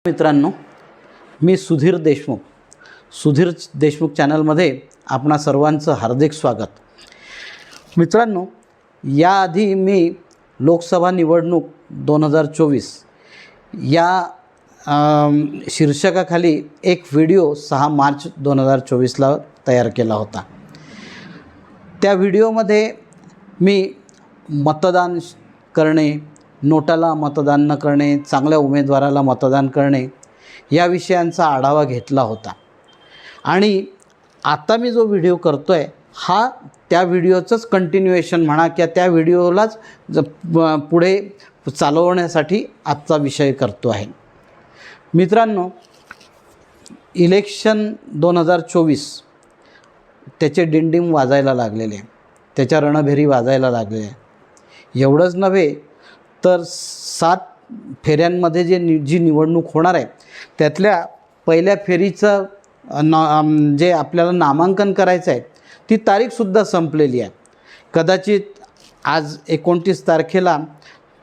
मित्रांनो, मी सुधीर देशमुख चॅनलमध्ये आपणा सर्वांचं हार्दिक स्वागत. मित्रांनो, याआधी मी लोकसभा निवडणूक 2024 या शीर्षकाखाली एक व्हिडिओ 6 मार्च 2024ला तयार केला होता. त्या व्हिडिओमध्ये मी मतदान करणे, नोटाला मतदान न करणे, चांगल्या उमेदवाराला मतदान करणे या विषयांचा आढावा घेतला होता. आणि आता मी जो व्हिडिओ करतो आहे हा त्या व्हिडिओचंच कंटिन्युएशन म्हणा किंवा त्या व्हिडिओलाच पुढे चालवण्यासाठी आजचा विषय करतो आहे. मित्रांनो, इलेक्शन 2024 त्याचे डिंडिम वाजायला लागलेले, त्याच्या रणभेरी वाजायला लागलेल्या. एवढंच नव्हे तर 7 फेऱ्यांमध्ये जी निवडणूक होणार आहे त्यातल्या पहिल्या फेरीचं जे आपल्याला नामांकन करायचं आहे ती तारीखसुद्धा संपलेली आहे. कदाचित आज 29 तारखेला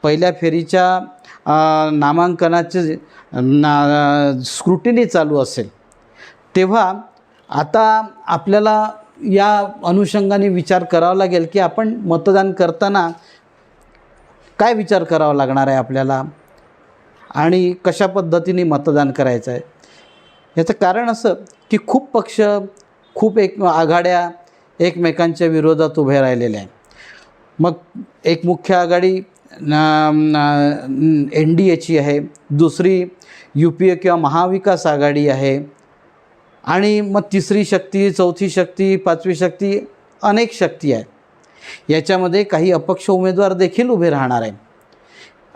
पहिल्या फेरीच्या नामांकनाचे स्क्रुटिनी चालू असेल. तेव्हा आता आपल्याला या अनुषंगाने विचार करावा लागेल की आपण मतदान करताना काय विचार करावा लागणार आहे आपल्याला आणि कशा पद्धतीने मतदान करायचं आहे. याचं कारण असं की खूप पक्ष, खूप आघाड्या एकमेकांच्या विरोधात उभे राहिलेल्या आहे. मग एक मुख्य आघाडी NDAची आहे, दुसरी UPA किंवा महाविकास आघाडी आहे आणि मग तिसरी शक्ती, चौथी शक्ती, पाचवी शक्ती, अनेक शक्ती आहे. याच्यामध्ये काही अपक्ष उमेदवार देखील उभे राहणार आहे.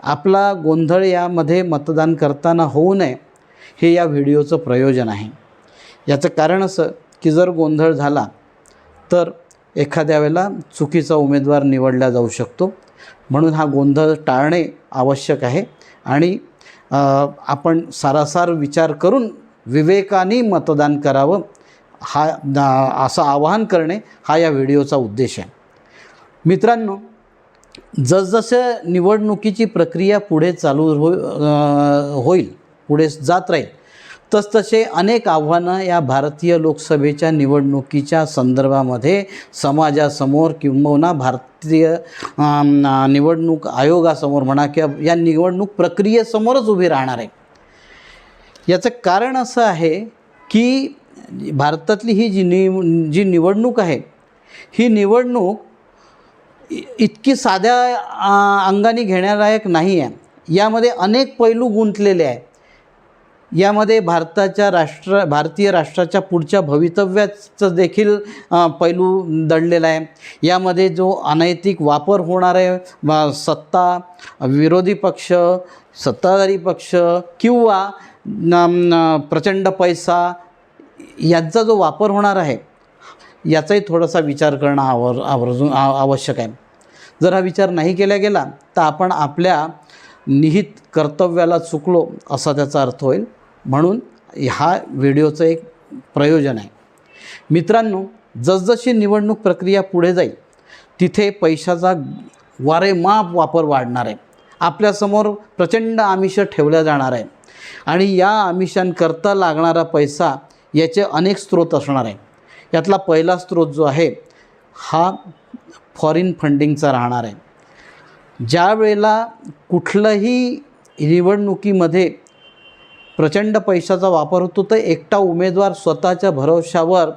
आपला गोंधळ यामध्ये मतदान करताना होऊ नये हे या व्हिडिओचं प्रयोजन आहे. याचं कारण असं की जर गोंधळ झाला तर एखाद्या वेळेला चुकीचा उमेदवार निवडला जाऊ शकतो. म्हणून हा गोंधळ टाळणे आवश्यक आहे आणि आपण सारासार विचार करून विवेकाने मतदान करावं असं आवाहन करणे हा या व्हिडिओचा उद्देश आहे. मित्रांनो, जसजसं निवडणुकीची प्रक्रिया पुढे चालू होईल, पुढे जात राहील, तसतसे अनेक आव्हानं या भारतीय लोकसभेच्या निवडणुकीच्या संदर्भामध्ये समाजासमोर किंबहुना भारतीय निवडणूक आयोगासमोर म्हणा किंवा या निवडणूक प्रक्रियेसमोरच उभी राहणार आहे. याचं कारण असं आहे की भारतातली ही जी निवडणूक आहे ही निवडणूक इतकी साध्या अंगाने घेण्यालायक नाही आहे. यामध्ये अनेक पैलू गुंतलेले आहे. यामध्ये भारतीय राष्ट्राच्या पुढच्या भवितव्याचं देखील पैलू दडलेला आहे. यामध्ये जो अनैतिक वापर होणार आहे, सत्ता, विरोधी पक्ष, सत्ताधारी पक्ष किंवा प्रचंड पैसा यांचा जो वापर होणार आहे याचाही थोडासा विचार करणं आवश्यक आहे. जर हा विचार नाही केला गेला तर आपण आपल्या निहित कर्तव्याला चुकलो असा त्याचा अर्थ होईल. म्हणून हा व्हिडिओचं एक प्रयोजन आहे. मित्रांनो, जसजशी निवडणूक प्रक्रिया पुढे जाईल तिथे पैशाचा वारेमाप वापर वाढणार आहे. आपल्यासमोर प्रचंड आमिष ठेवल्या जाणार आहे आणि या आमिषांकरता लागणारा पैसा याचे अनेक स्रोत असणार आहे. यातला पहिला स्रोत जो आहे हा फॉरेन फंडिंगचा राहणार आहे. ज्या वेळेला कुठलंही निवडणुकीमध्ये प्रचंड पैशाचा वापर होतो तर एकटा उमेदवार स्वतःच्या भरवशावर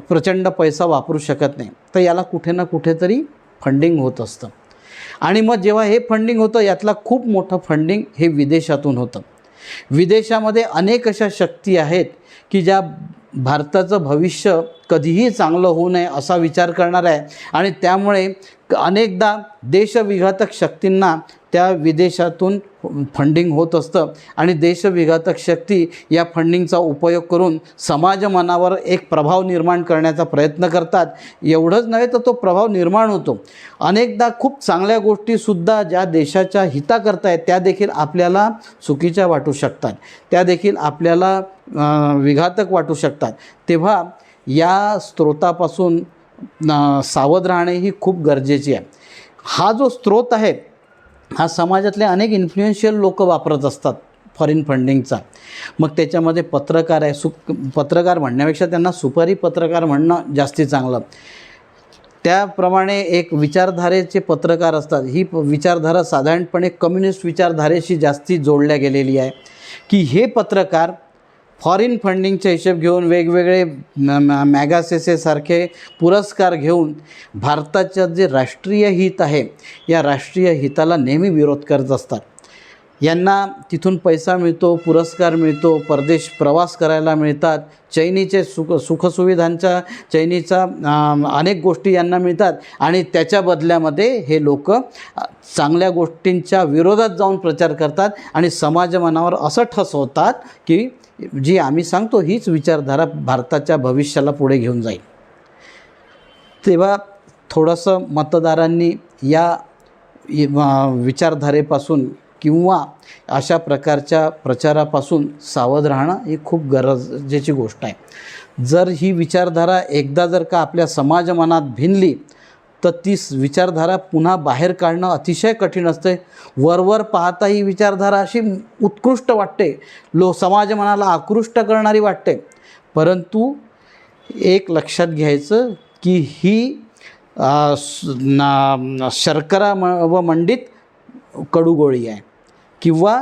प्रचंड पैसा वापरू शकत नाही. तर याला कुठे ना कुठेतरी फंडिंग होत असतं. आणि मग जेव्हा हे फंडिंग होतं यातला खूप मोठं फंडिंग हे विदेशातून होतं. विदेशामध्ये अनेक अशा शक्ती आहेत की ज्या भारताचं भविष्य कधीही चांगलं होऊ नये असा विचार करणार आहे आणि त्यामुळे अनेकदा देशविघातक शक्तींना त्या विदेशातून फंडिंग होत असतं आणि देशविघातक शक्ती या फंडिंगचा उपयोग करून समाज मनावर एक प्रभाव निर्माण करण्याचा प्रयत्न करतात. एवढंच नव्हे तर तो प्रभाव निर्माण होतो. अनेकदा खूप चांगल्या गोष्टीसुद्धा ज्या देशाच्या हिताकरता आहेत त्या देखील आपल्याला चुकीच्या वाटू शकतात, त्या देखील आपल्याला विघातक वाटू शकतात. तेव्हा या स्रोतापासून सावध राहणे ही खूप गरजेची आहे. हा जो स्रोत आहे हा समाजातले अनेक इन्फ्लुएन्शियल लोक वापरत असतात फॉरेन फंडिंगचा. मग त्याच्यामध्ये पत्रकार आहे, पत्रकार म्हणण्यापेक्षा त्यांना सुपारी पत्रकार म्हणणं जास्ती चांगलं. त्याप्रमाणे एक विचारधारेचे पत्रकार असतात. ही विचारधारा साधारणपणे कम्युनिस्ट विचारधारेशी जास्ती जोडल्या गेलेली आहे, की हे पत्रकार फॉरेन फंडिंगचा हिशोब घेऊन वेगवेगळे मॅगासेसेसारखे पुरस्कार घेऊन भारताचं जे राष्ट्रीय हित आहे या राष्ट्रीय हिताला नेहमी विरोध करत असतात. यांना तिथून पैसा मिळतो, पुरस्कार मिळतो, परदेश प्रवास करायला मिळतात, चैनीचे सुखसुविधांच्या चैनीचा अनेक गोष्टी यांना मिळतात आणि त्याच्या बदल्यामध्ये हे लोक चांगल्या गोष्टींच्या विरोधात जाऊन प्रचार करतात आणि समाजमनावर असं ठसवतात की जी आम्ही सांगतो हीच विचारधारा भारताच्या भविष्याला पुढे घेऊन जाईल. तेव्हा थोडंसं मतदारांनी या विचारधारेपासून किंवा अशा प्रकारच्या प्रचारापासून सावध राहणं ही खूप गरजेची गोष्ट आहे. जर ही विचारधारा एकदा जर का आपल्या समाजमनात भिनली तर ती विचारधारा पुन्हा बाहेर काढणं अतिशय कठीण असते. वरवर पाहता ही विचारधारा अशी उत्कृष्ट वाटते, समाजमनाला आकृष्ट करणारी वाटते, परंतु एक लक्षात घ्यायचं की ही शर्करा व मंडित कडूगोळी आहे किंवा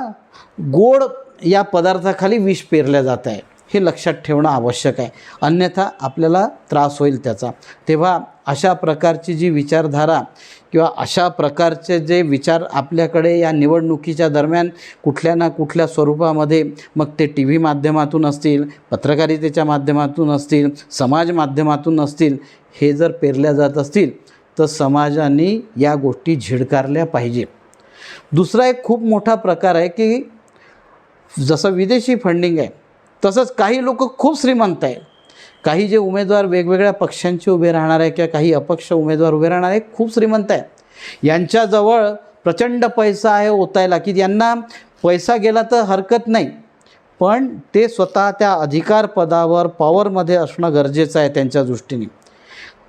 गोड या पदार्थाखाली विष पेरल्या जात आहे, हे लक्षात ठेवणं आवश्यक आहे, अन्यथा आपल्याला त्रास होईल त्याचा. तेव्हा अशा प्रकारची जी विचारधारा किंवा अशा प्रकारचे जे विचार आपल्याकडे या निवडणुकीच्या दरम्यान कुठल्या ना कुठल्या स्वरूपामध्ये, मग ते टी व्ही माध्यमातून असतील, पत्रकारितेच्या माध्यमातून असतील, समाज माध्यमातून असतील, हे जर पेरल्या जात असतील तर समाजाने या गोष्टी झिडकारल्या पाहिजे. दुसरा एक खूप मोठा प्रकार आहे की जसं विदेशी फंडिंग आहे तसंच काही लोक खूप श्रीमंत आहे. काही जे उमेदवार वेगवेगळ्या पक्षांचे उभे राहणार आहे किंवा काही अपक्ष उमेदवार उभे राहणार आहे खूप श्रीमंत आहे. यांच्याजवळ प्रचंड पैसा आहे ओतायला, की यांना पैसा गेला तर हरकत नाही, पण ते स्वतः त्या अधिकार पदावर पॉवरमध्ये असणं गरजेचं आहे त्यांच्या दृष्टीने.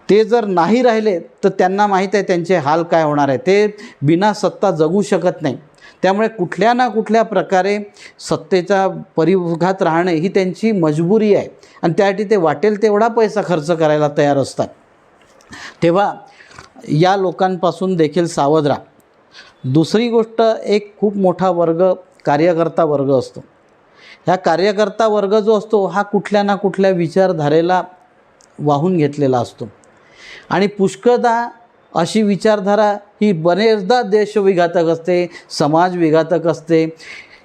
ते जर नाही राहिले तर त्यांना माहीत आहे त्यांचे हाल काय होणार आहे. ते बिना सत्ता जगू शकत नाही. त्यामुळे कुठल्या ना कुठल्या प्रकारे सत्तेचा परिघात राहणे ही त्यांची मजबुरी आहे आणि त्यासाठी ते वाटेल तेवढा पैसा खर्च करायला तयार असतात. तेव्हा या लोकांपासून देखील सावध राहा. दुसरी गोष्ट, एक खूप मोठा वर्ग कार्यकर्ता वर्ग असतो. ह्या कार्यकर्ता वर्ग जो असतो हा कुठल्या ना कुठल्या विचारधारेला वाहून घेतलेला असतो आणि पुष्कळदा अशी विचारधारा ही बरेचदा देशविघातक असते, समाजविघातक असते,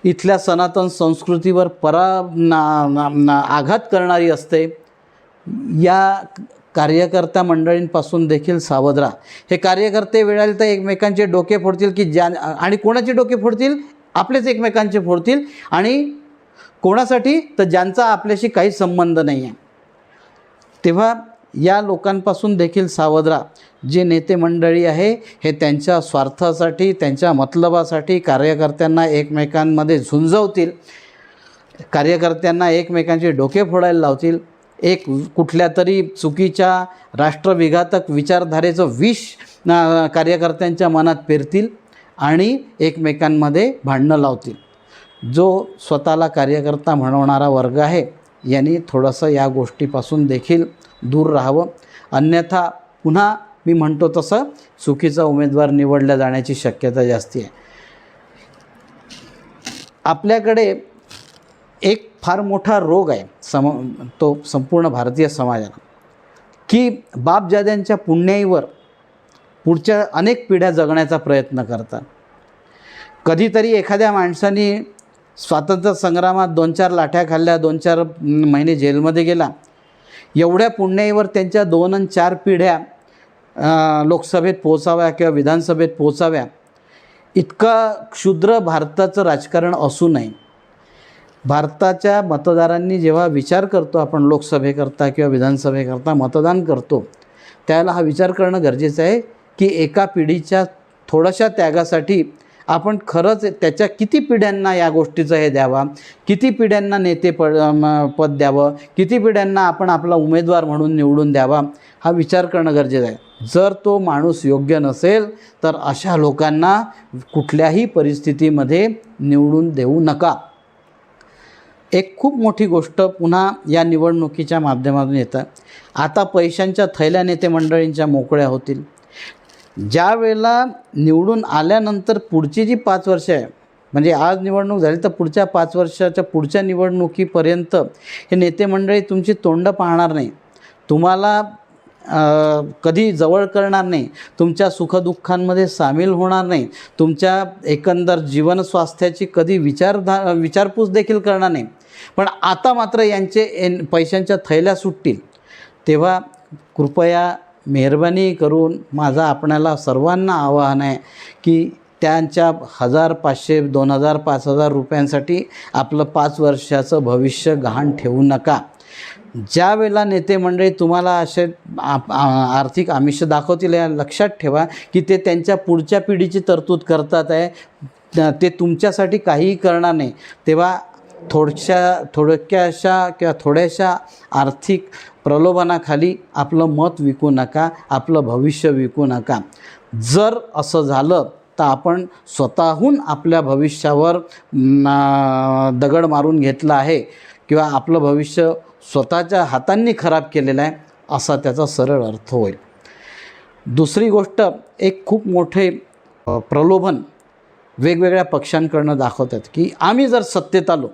इथल्या सनातन संस्कृतीवर आघात करणारी असते. या कार्यकर्ता मंडळींपासून देखील सावध राहा. हे कार्यकर्ते वेळेला तर एकमेकांचे डोके फोडतील की आणि कोणाचे डोके फोडतील? आपलेच एकमेकांचे फोडतील. आणि कोणासाठी? तर ज्यांचा आपल्याशी काही संबंध नाही आहे. तेव्हा या लोकांपासून देखील सावध राहा. जे नेते मंडळी आहे हे त्यांच्या स्वार्थासाठी, त्यांच्या मतलबासाठी कार्यकर्त्यांना एकमेकांमध्ये झुंजवतील, कार्यकर्त्यांना एकमेकांचे डोके फोडायला लावतील, एक कुठल्या तरी चुकीच्या राष्ट्रविघातक विचारधारेचं विष कार्यकर्त्यांच्या मनात पेरतील आणि एकमेकांमध्ये भांडणं लावतील. जो स्वतःला कार्यकर्ता म्हणवणारा वर्ग आहे यांनी थोडंसं या गोष्टीपासून देखील दूर राहावं, अन्यथा पुन्हा मी म्हणतो तसं चुकीचा उमेदवार निवडला जाण्याची शक्यता जास्ती आहे. आपल्याकडे एक फार मोठा रोग आहे तो संपूर्ण भारतीय समाजाला, की बापजाद्यांच्या पुण्याईवर पुढच्या अनेक पिढ्या जगण्याचा प्रयत्न करतात. कधीतरी एखाद्या माणसाने स्वातंत्र्य संग्रामात 2-4 लाठ्या खाल्ल्या, 2-4 महिने जेलमध्ये गेला, एवढ्या पुण्याईवर त्यांच्या 2 आणि 4 पिढ्या लोकसभेत पोचाव्या किंवा विधानसभेत पोचाव्या, इतका क्षुद्र भारताचं राजकारण असू नये. भारताच्या मतदारांनी जेव्हा विचार करतो, आपण लोकसभेकरता किंवा विधानसभेकरता मतदान करतो, त्याला हा विचार करणं गरजेचं आहे की एका पिढीच्या थोड्याशा त्यागासाठी आपण खरंच त्याच्या किती पिढ्यांना या गोष्टीचं हे द्यावा, किती पिढ्यांना पद द्यावं, किती पिढ्यांना आपण आपला उमेदवार म्हणून निवडून द्यावा, हा विचार करणं गरजेचं आहे. जर तो माणूस योग्य नसेल तर अशा लोकांना कुठल्याही परिस्थितीमध्ये निवडून देऊ नका. एक खूप मोठी गोष्ट पुन्हा या निवडणुकीच्या माध्यमातून येतं. आता पैशांच्या थैल्या नेते मंडळींच्या मोकळ्या होतील. ज्या वेळेला निवडून आल्यानंतर पुढची जी 5 वर्ष आहे, म्हणजे आज निवडणूक झाली तर पुढच्या 5 वर्षाच्या पुढच्या निवडणुकीपर्यंत हे नेते मंडळी तुमची तोंड पाहणार नाही, तुम्हाला कधी जवळ करणार नाही, तुमच्या सुखदुःखांमध्ये सामील होणार नाही, तुमच्या एकंदर जीवनस्वास्थ्याची कधी विचारपूस देखील करणार नाही. पण आता मात्र यांचे पैशांच्या थैल्या सुटतील. तेव्हा कृपया मेहरबानी करून माझा आपणाला सर्वांना आवाहन आहे की त्यांच्या 1000, 500, 2000, 5000 रुपयांसाठी आपलं 5 वर्षाचं भविष्य गहाण ठेवू नका. ज्या वेळेला नेते मंडळी तुम्हाला असे आर्थिक आमिष दाखवतील, या लक्षात ठेवा की ते त्यांच्या पुढच्या पिढीची तरतूद करतात आहे, ते तुमच्यासाठी काहीही करणार नाही. तेव्हा थोडक्याशा किंवा थोड्याशा आर्थिक प्रलोभनाखाली आपलं मत विकू नका, आपलं भविष्य विकू नका. जर असं झालं तर आपण स्वतःहून आपल्या भविष्यावर दगड मारून घेतला आहे किंवा आपलं भविष्य स्वतःच्या हातांनी खराब केलेलं आहे, असा त्याचा सरळ अर्थ होईल. दुसरी गोष्ट, एक खूप मोठे प्रलोभन वेगवेगळ्या पक्षांकडनं दाखवतात की आम्ही जर सत्तेत आलो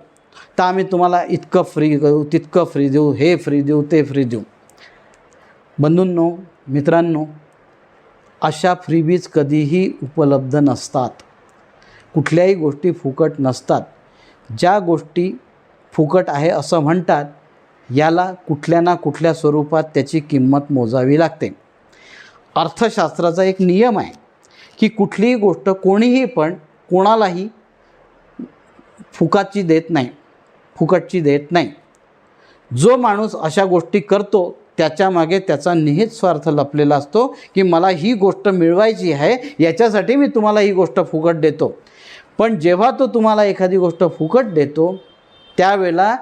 तर आम्ही तुम्हाला इतकं फ्री देऊ, तितकं फ्री देऊ, हे फ्री देऊ, ते फ्री देऊ. बंधूंनो, मित्रांनो, अशा फ्रीबीज कधीही उपलब्ध नसतात. कुठल्याही गोष्टी फुकट नसतात. ज्या गोष्टी फुकट आहे असं म्हणतात, याला कुठल्या ना कुठल्या स्वरूपात त्याची किंमत मोजावी लागते. अर्थशास्त्राचा एक नियम आहे की कुठलीही गोष्ट कोणीही पण कोणालाही फुकटची देत नाही. जो माणूस अशा गोष्टी करतो त्याच्यामागे त्याचा निहित स्वार्थ लपलेला असतो की मला ही गोष्ट मिळवायची आहे, याच्यासाठी मी तुम्हाला ही गोष्ट फुकट देतो. पण जेव्हा तो तुम्हाला एखादी गोष्ट फुकट देतो त्यावेळेला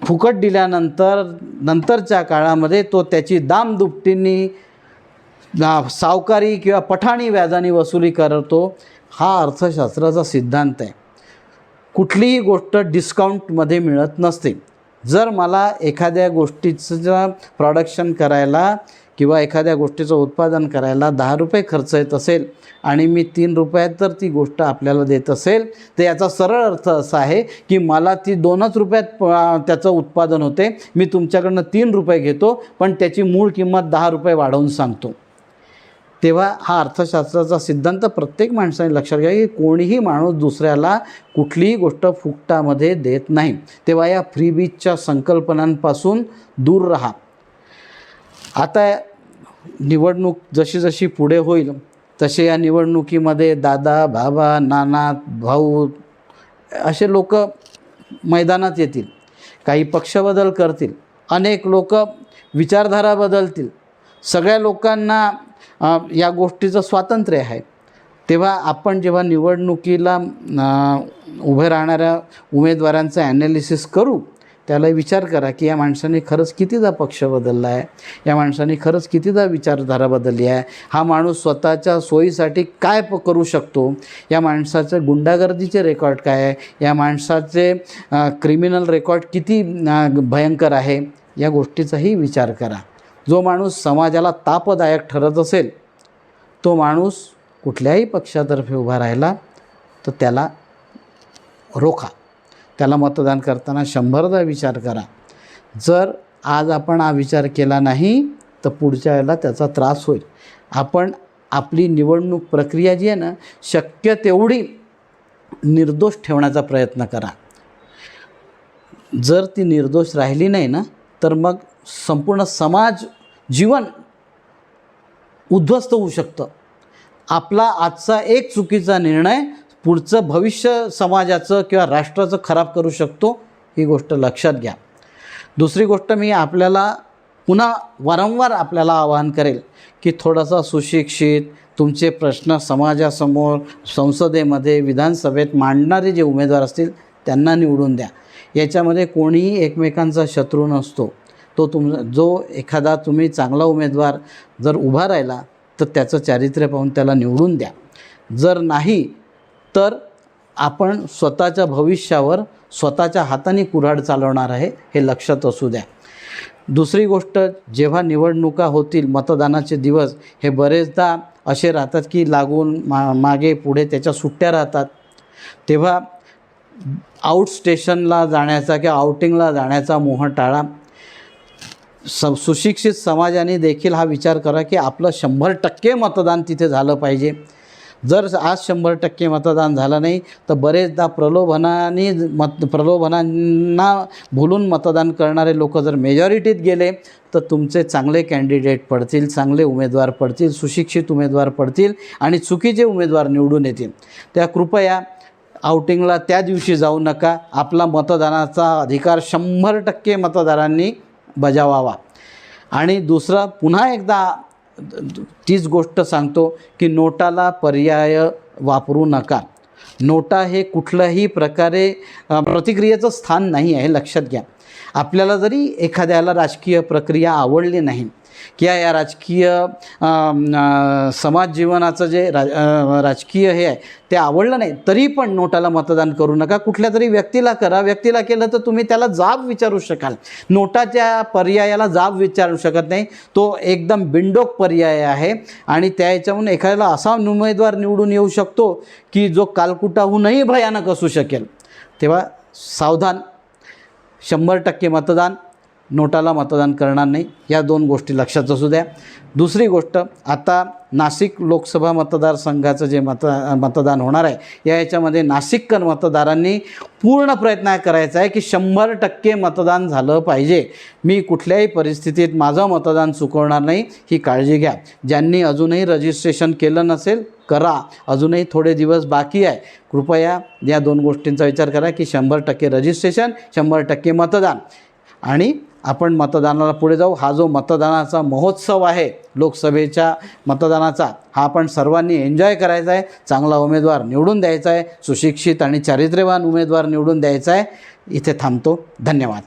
फुकट दिल्यानंतरच्या काळामध्ये तो त्याची दामदुपटींनी सावकारी किंवा पठाणी व्याजाने वसुली करतो. हा अर्थशास्त्राचा सिद्धांत आहे. कुठलीही गोष्ट डिस्काउंटमध्ये मिळत नसते. जर मला एखाद्या गोष्टीचं प्रोडक्शन करायला किंवा एखाद्या गोष्टीचं उत्पादन करायला 10 रुपये खर्च येत असेल आणि मी 3 रुपयात जर ती गोष्ट आपल्याला देत असेल तर याचा सरळ अर्थ असा आहे की मला ती 2च रुपयात त्याचं उत्पादन होते, मी तुमच्याकडनं 3 रुपये घेतो पण त्याची मूळ किंमत 10 रुपये वाढवून सांगतो. तेव्हा हा अर्थशास्त्राचा सिद्धांत प्रत्येक माणसाने लक्षात घ्या की कोणीही माणूस दुसऱ्याला कुठलीही गोष्ट फुकटामध्ये देत नाही. तेव्हा या फ्रीबीजच्या संकल्पनांपासून दूर राहा. आता निवडणूक जशी जशी पुढे होईल तसे या निवडणुकीमध्ये दादा, बाबा, नाना, भाऊ असे लोक मैदानात येतील. काही पक्ष बदल करतील, अनेक लोक विचारधारा बदलतील. सगळ्या लोकांना या गोष्टीचं स्वातंत्र्य आहे. तेव्हा आपण जेव्हा निवडणुकीला उभे राहणाऱ्या उमेदवारांचं ॲनालिसिस करू त्याला विचार करा की या माणसाने खरंच कितीदा पक्ष बदलला आहे, या माणसाने खरंच कितीदा विचारधारा बदलली आहे, हा माणूस स्वतःच्या सोयीसाठी काय करू शकतो, या माणसाचं गुंडागर्दीचे रेकॉर्ड काय आहे, या माणसाचे क्रिमिनल रेकॉर्ड किती भयंकर आहे, या गोष्टीचाही विचार करा. जो माणूस समाजाला तापदायक ठरत असेल तो माणूस कुठल्याही पक्षातर्फे उभा राहिला तर त्याला रोखा. त्याला मतदान करताना 100दा विचार करा. जर आज आपण हा विचार केला नाही तर पुढच्या वेळेला त्याचा त्रास होईल. आपण आपली निवडणूक प्रक्रिया जी आहे ना, शक्य तेवढी निर्दोष ठेवण्याचा प्रयत्न करा. जर ती निर्दोष राहिली नाही ना तर मग संपूर्ण समाज जीवन उद्ध्वस्त होऊ शकतं. आपला आजचा एक चुकीचा निर्णय पुढचं भविष्य समाजाचं किंवा राष्ट्राचं खराब करू शकतो. ही गोष्ट लक्षात घ्या. दुसरी गोष्ट मी आपल्याला पुन्हा वारंवार आपल्याला आवाहन करेल की थोडासा सुशिक्षित, तुमचे प्रश्न समाजासमोर, संसदेमध्ये, विधानसभेत मांडणारे जे उमेदवार असतील त्यांना निवडून द्या. याच्यामध्ये कोणीही एकमेकांचा शत्रू नसतो. जो एखादा तुम्ही चांगला उमेदवार जर उभा राहिला तर त्याचं चारित्र्य पाहून त्याला निवडून द्या. जर नाही तर आपण स्वतःच्या भविष्यावर स्वतःच्या हाताने कुऱ्हाड चालवणार आहे, हे लक्षात असू द्या. दुसरी गोष्ट, जेव्हा निवडणुका होतील, मतदानाचे दिवस हे बरेचदा असे राहतात की लागून मागे पुढे त्याच्या सुट्ट्या राहतात. तेव्हा आउट स्टेशनला जाण्याचा किंवा आउटिंगला जाण्याचा मोह टाळा. सुशिक्षित समाजाने देखील हा विचार करा की आपलं 100% मतदान तिथे झालं पाहिजे. जर आज 100% मतदान झालं नाही तर बरेचदा प्रलोभनांना भुलून मतदान करणारे लोक जर मेजॉरिटीत गेले तर तुमचे चांगले कॅन्डिडेट पडतील, चांगले उमेदवार पडतील, सुशिक्षित उमेदवार पडतील आणि चुकीचे उमेदवार निवडून येतील. त्या कृपया आउटिंगला त्या दिवशी जाऊ नका. आपला मतदानाचा अधिकार 100% मतदारांनी बजावावा. आणि दुसरं, पुन्हा एकदा तीच गोष्ट सांगतो की नोटाला पर्याय वापरू नका. नोटा हे कुठल्याही प्रकारे प्रतिक्रियेचं स्थान नाही आहे, लक्षात घ्या. आपल्याला जरी एखाद्याला राजकीय प्रक्रिया आवडली नाही किंवा या राजकीय समाज जीवनाचं जे राजकीय हे आहे ते आवडलं नाही, तरी पण नोटाला मतदान करू नका. कुठल्या तरी व्यक्तीला करा. व्यक्तीला केलं तर तुम्ही त्याला जाब विचारू शकाल. नोटाच्या पर्यायाला जाब विचारू शकत नाही. तो एकदम बिनडोक पर्याय आहे आणि त्या ह्याच्याहून एखाद्याला असा उमेदवार निवडून येऊ शकतो की जो कालकुटाहूनही भयानक असू शकेल. तेव्हा सावधान. 100% मतदान, नोटाला मतदान करणार नाही, या 2 गोष्टी लक्षात असू द्या. दुसरी गोष्ट, आता नाशिक लोकसभा मतदारसंघाचं जे मतदान होणार आहे याच्यामध्ये नाशिककर मतदारांनी पूर्ण प्रयत्न करायचा आहे की 100% मतदान झालं पाहिजे. मी कुठल्याही परिस्थितीत माझं मतदान चुकवणार नाही, ही काळजी घ्या. ज्यांनी अजूनही रजिस्ट्रेशन केलं नसेल करा. अजूनही थोडे दिवस बाकी आहे. कृपया या 2 गोष्टींचा विचार करा की 100% रजिस्ट्रेशन, 100% मतदान, आणि आपण मतदानाला पुढे जाऊ. हा जो मतदानाचा महोत्सव आहे लोकसभेच्या मतदानाचा, हा आपण सर्वांनी एन्जॉय करायचा आहे. चांगला उमेदवार निवडून द्यायचा आहे, सुशिक्षित आणि चारित्र्यवान उमेदवार निवडून द्यायचा आहे. इथे थांबतो. धन्यवाद.